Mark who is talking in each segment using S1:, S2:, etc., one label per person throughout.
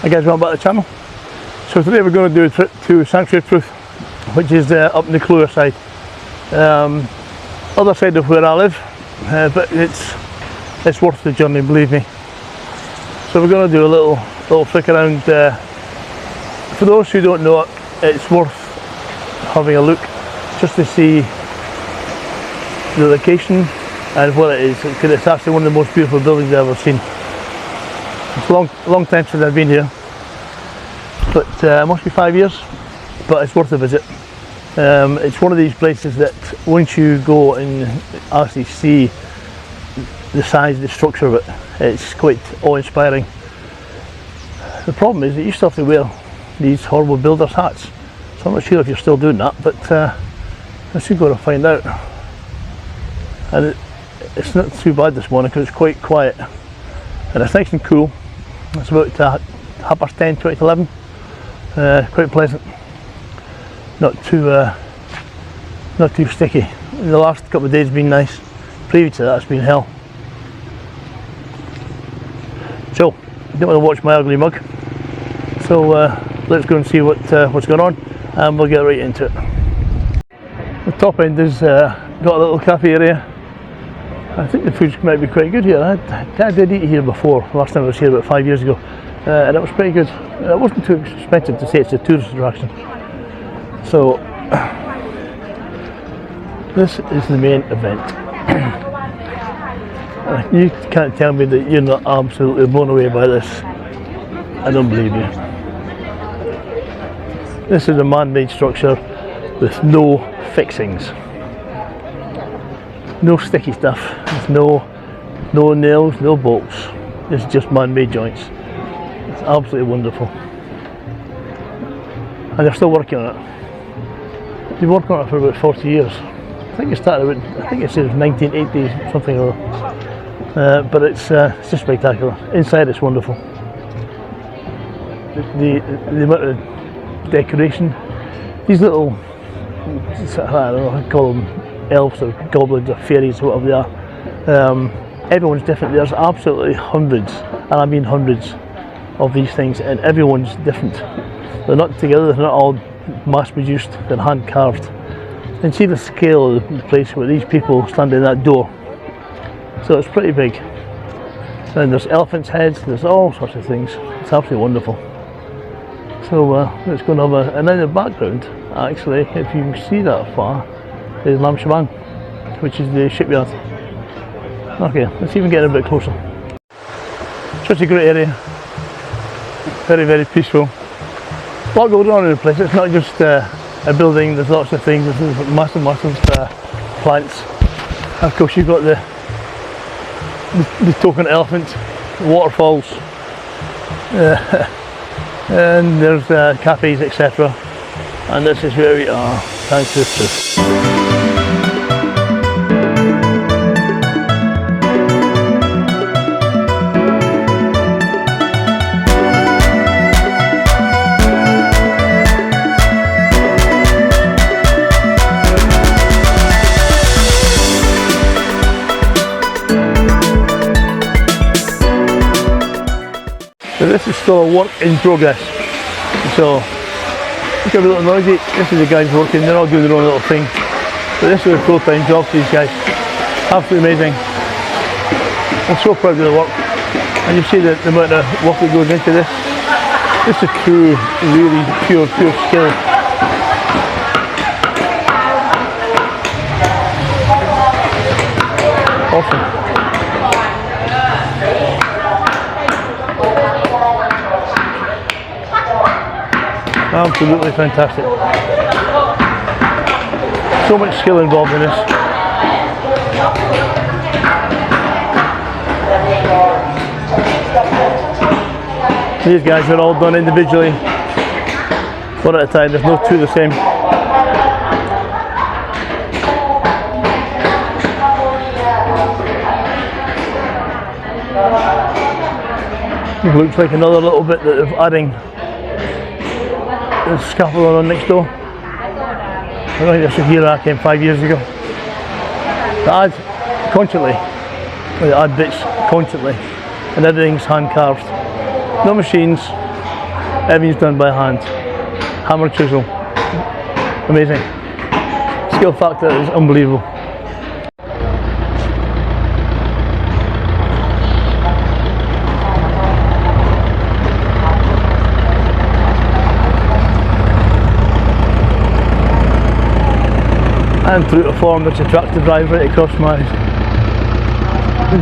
S1: Hi guys, welcome back to the channel. So today we're going to do a trip to Sanctuary Proof, which is up in the Clure side, other side of where I live, but it's worth the journey, believe me. So we're going to do a little flick around. For those who don't know it, it's worth having a look just to see the location and what it is, because it's actually one of the most beautiful buildings I've ever seen. It's a long time since I've been here, but it must be 5 years, but it's worth a visit. It's one of these places that once you go and actually see the size, the structure of it, it's quite awe-inspiring. The problem is that you still have to wear these horrible builder's hats, so I'm not sure if you're still doing that, but I should go to find out. And it's not too bad this morning because it's quite quiet and it's nice and cool. It's about 10:30, 20 to 11. Quite pleasant. Not too sticky. The last couple of days have been nice. Previous to that, it's been hell. So, you don't want to watch my ugly mug. So let's go and see what's going on, and we'll get right into it. The top end has got a little cafe area. I think the food might be quite good here. I did eat here before, last time I was here about 5 years ago, and it was pretty good. It wasn't too expensive to say it's a tourist attraction. So, this is the main event. You can't tell me that you're not absolutely blown away by this. I don't believe you. This is a man-made structure with no fixings. No sticky stuff, there's no nails, no bolts. It's just man-made joints. It's absolutely wonderful. And they're still working on it. They've been working on it for about 40 years. I think it started about, I think it says 1980s, something or other. But it's just spectacular. Inside it's wonderful. The amount of decoration, these little, I don't know, I call them elves or goblins or fairies or whatever they are. Everyone's different. There's absolutely hundreds, and I mean hundreds, of these things, and everyone's different. They're not together, they're not all mass produced, they're hand carved. And see the scale of the place where these people stand in that door. So it's pretty big. And there's elephants' heads, there's all sorts of things. It's absolutely wonderful. So let's go and have a, and in the background, actually, if you can see that far, is Lam Shabang, which is the shipyard. Okay, let's even get a bit closer. Such a great area. Very, very peaceful. A lot going on in the place. It's not just a building, there's lots of things. There's massive plants. Of course you've got the token elephant, waterfalls, and there's cafes, etc. And this is where we are. Thanks to this is still a work in progress. So it's a little noisy. This is the guys working, they're all doing their own little thing. But this is a full-time job for these guys. Absolutely amazing. I'm so proud of the work. And you see the amount of work that goes into this. This is true, really pure skill. Awesome. Absolutely fantastic. So much skill involved in this. These guys are all done individually, one at a time. There's no two the same. It looks like another little bit that they're adding. The scaffold on next door. I don't think this was here I came 5 years ago. They add constantly. They add bits constantly, and everything's hand carved. No machines, Everything's done by hand. Hammer, chisel. Amazing. Skill factor is unbelievable. And through to form which attracts the drive right across my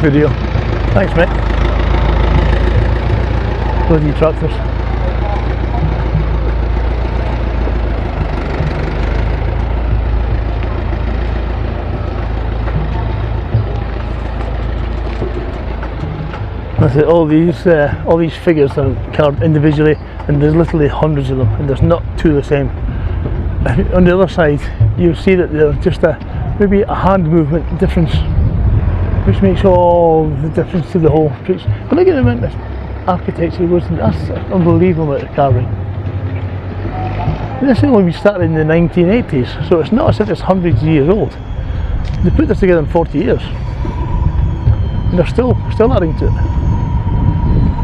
S1: video. Thanks, mate. Bloody tractors. That's it. All these figures are carved individually, and there's literally hundreds of them, and there's not two the same. On the other side, you see that there's just maybe a hand movement difference, which makes all the difference to the whole piece. But look at the amount of architecture goes in. That's an unbelievable amount of carving. This only started in the 1980s, so it's not as if it's hundreds of years old. They put this together in 40 years, and they're still adding to it.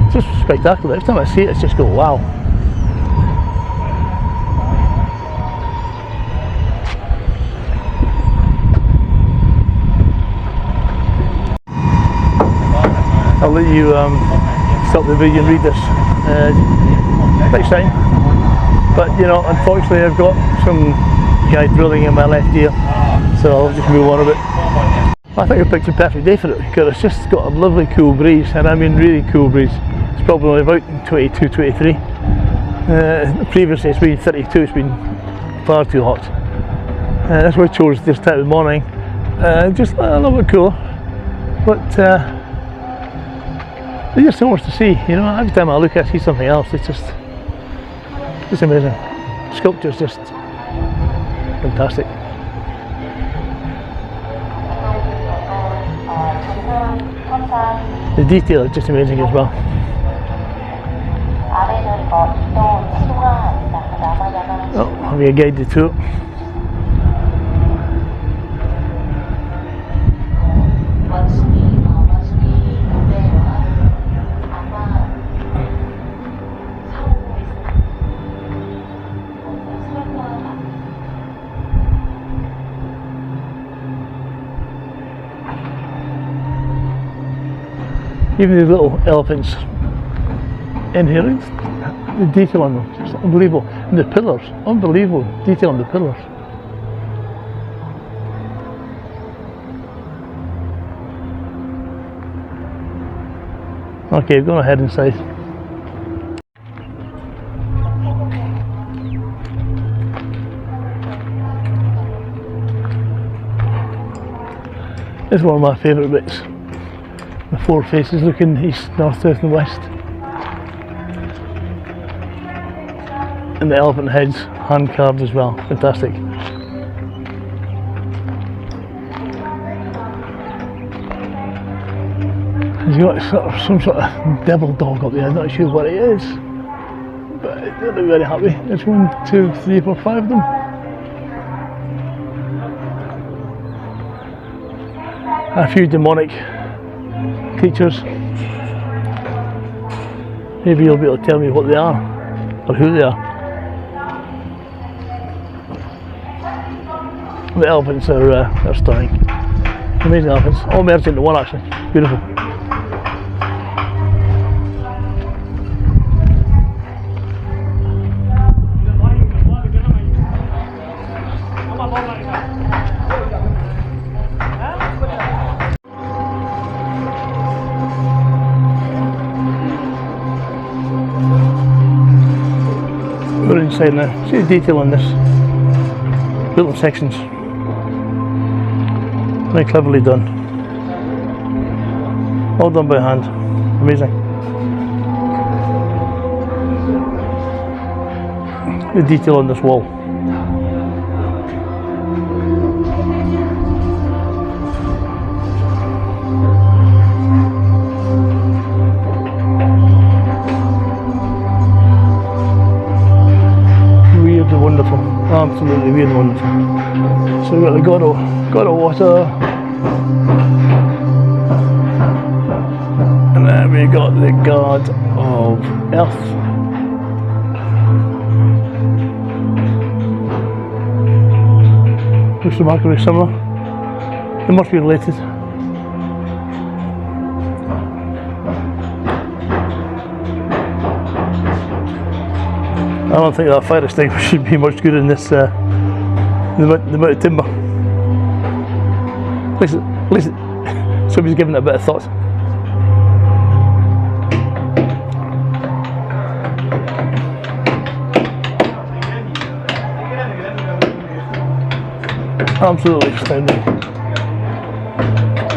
S1: It's just spectacular. Every time I see it, it's just go, wow. I'll let you stop the video and read this. Quite exciting, but you know, unfortunately I've got some guy drilling in my left ear, so I'll just move on a bit. I think I picked a perfect day for it because it's just got a lovely cool breeze, and I mean really cool breeze. It's probably only about 22, 23. Previously it's been 32, it's been far too hot. That's why I chose this time of the morning, just a little bit cooler, but there's just so much to see, you know. Every time I look, I see something else. It's just amazing. Sculpture's just fantastic. The detail is just amazing as well. Oh, having a guided tour. Even these little elephants in here, the detail on them, it's unbelievable. And the pillars, unbelievable detail on the pillars. Okay, we're going to head inside. This is one of my favourite bits. The four faces looking east, north, south and west. And the elephant heads, hand carved as well. Fantastic. He's got some sort of devil dog up there, I'm not sure what it is. But they're very happy. There's 1, 2, 3, 4, 5 of them. A few demonic creatures. Maybe you'll be able to tell me what they are or who they are. The elephants are stunning. Amazing elephants, all merged into one actually. Beautiful. We're inside now. See the detail on this. Built in sections. Very cleverly done. All done by hand. Amazing. The detail on this wall. Weird and wonderful. Absolutely weird and wonderful. So we've got the god of water. And then we've got the god of earth. looks remarkably similar. They must be related. I don't think that fire extinguisher should be much good in this, the amount of timber. At least somebody's given it a bit of thought. Absolutely astounding.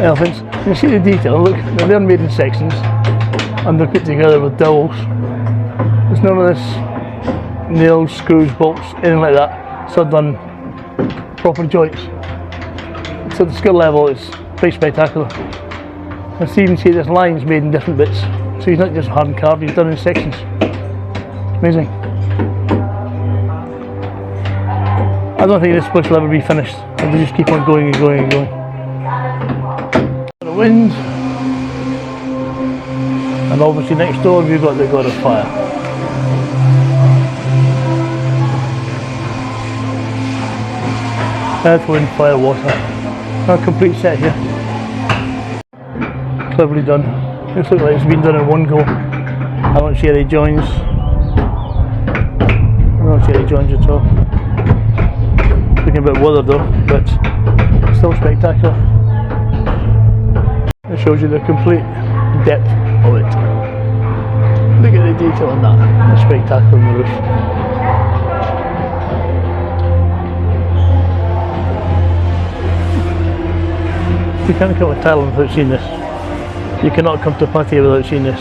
S1: Elephants. You see the detail, look, they're made in sections and they're put together with dowels. There's none of this nails, screws, bolts, anything like that. It's all done proper joints. So the skill level is pretty spectacular. And so you can see there's lines made in different bits. So he's not just hand carved, he's done in sections. Amazing. I don't think this place will ever be finished. They just keep on going and going and going. The wind. And obviously next door we've got the god of fire. Earth, wind, fire, water. A complete set here. Cleverly done. Looks like it's been done in one go. I don't see any joins. I don't see any joins at all. Looking a bit weathered though, but still spectacular. It shows you the complete depth of it. Look at the detail on that. It's spectacular on the roof. You can't come to Thailand without seeing this. You cannot come to Pattaya without seeing this.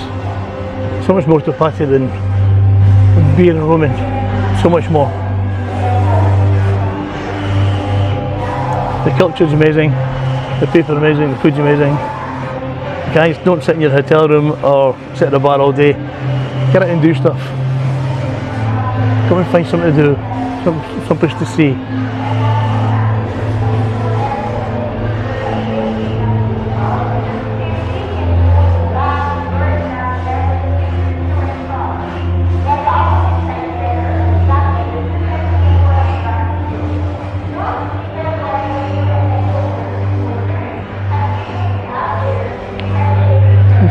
S1: So much more to Pattaya than beer and roaming. So much more. The culture's amazing, the people are amazing, the food's amazing. Guys, don't sit in your hotel room or sit at a bar all day. Get out and do stuff. Come and find something to do, some place to see.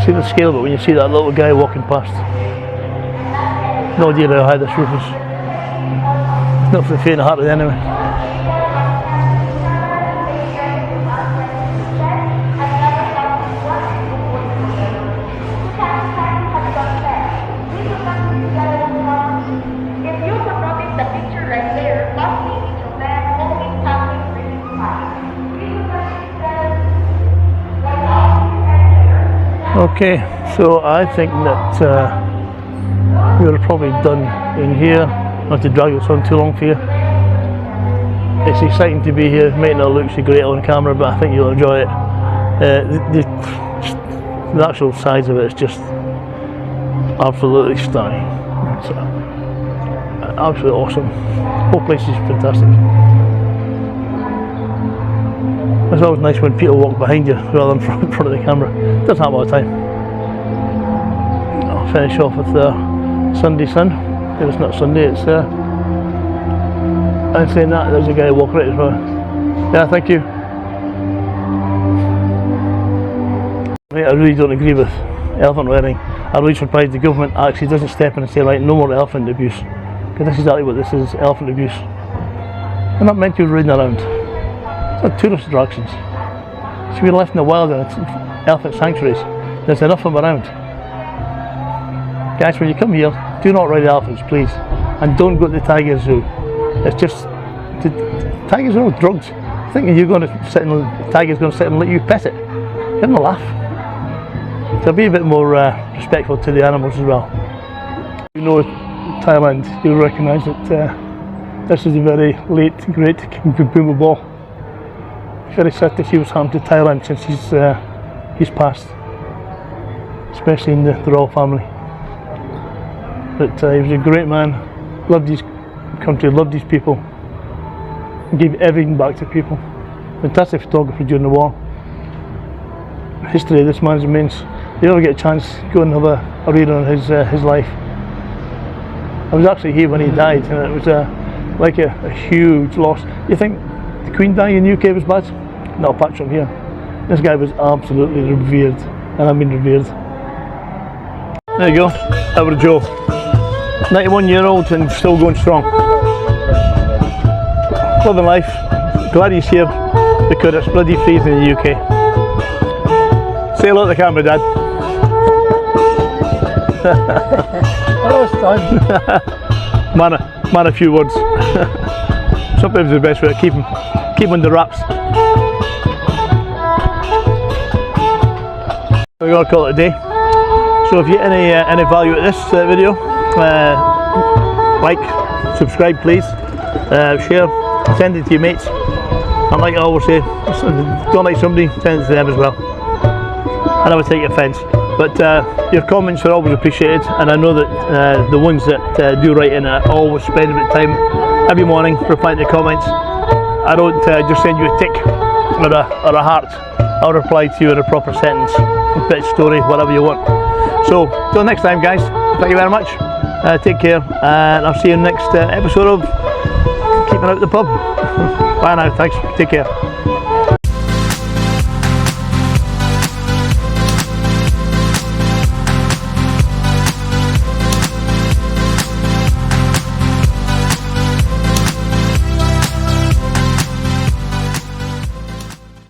S1: See the scale of it when you see that little guy walking past. No idea how high this roof is. It's not for the faint of heart anyway. Okay, so I think that we're probably done in here. Not to drag this on too long for you. It's exciting to be here. It might not look so great on camera, but I think you'll enjoy it. The actual size of it is just absolutely stunning. It's absolutely awesome. The whole place is fantastic. It's always nice when people walk behind you rather than in front of the camera. It doesn't happen all the time. I'll finish off with the Sunday sun. If it's not Sunday, it's and saying that, there's a guy walking right as well. Yeah, thank you. I really don't agree with elephant wearing. I'm really surprised the government actually doesn't step in and say, right, no more elephant abuse. Because that's exactly what this is, elephant abuse. They're not meant to be riding around. It's not tourist attractions. It should be left in the wild in elephant sanctuaries. There's enough of them around. Guys, when you come here, do not ride elephants, please. And don't go to the tiger zoo. It's just, tigers are all drugs. Thinking you're going to sit and the tiger's going to sit and let you pet it. Give them a laugh. So be a bit more respectful to the animals as well. You know Thailand, you'll recognise that this is a very late, great King Bumba Ball. Very sad to see what's happened to Thailand since he's passed, especially in the royal family. But he was a great man, loved his country, loved his people, and gave everything back to people. Fantastic photographer during the war. History of this man's immense. If you ever get a chance, go and have a read on his life. I was actually here when he died, and it was like a huge loss. You think the Queen dying in the UK was bad. Not apart from here. This guy was absolutely revered, and I mean revered. There you go, our Joe. 91-year-old and still going strong. Living life. Glad he's here because it's bloody freezing in the UK. Say hello to the camera, Dad.
S2: Hello, son.
S1: man, a few words. Sometimes the best way to keep him under wraps. We're going to call it a day. So if you get any value at this video, like, subscribe please, share, send it to your mates, and like I always say, don't like somebody, send it to them as well. I never take offence, but your comments are always appreciated, and I know that the ones that do write in always spend a bit of time every morning replying to comments. I don't just send you a tick or a heart. I'll reply to you in a proper sentence, a bit of story, whatever you want. So, till next time guys, thank you very much, take care, and I'll see you in the next episode of Keeping Out the Pub. Bye now, thanks, take care.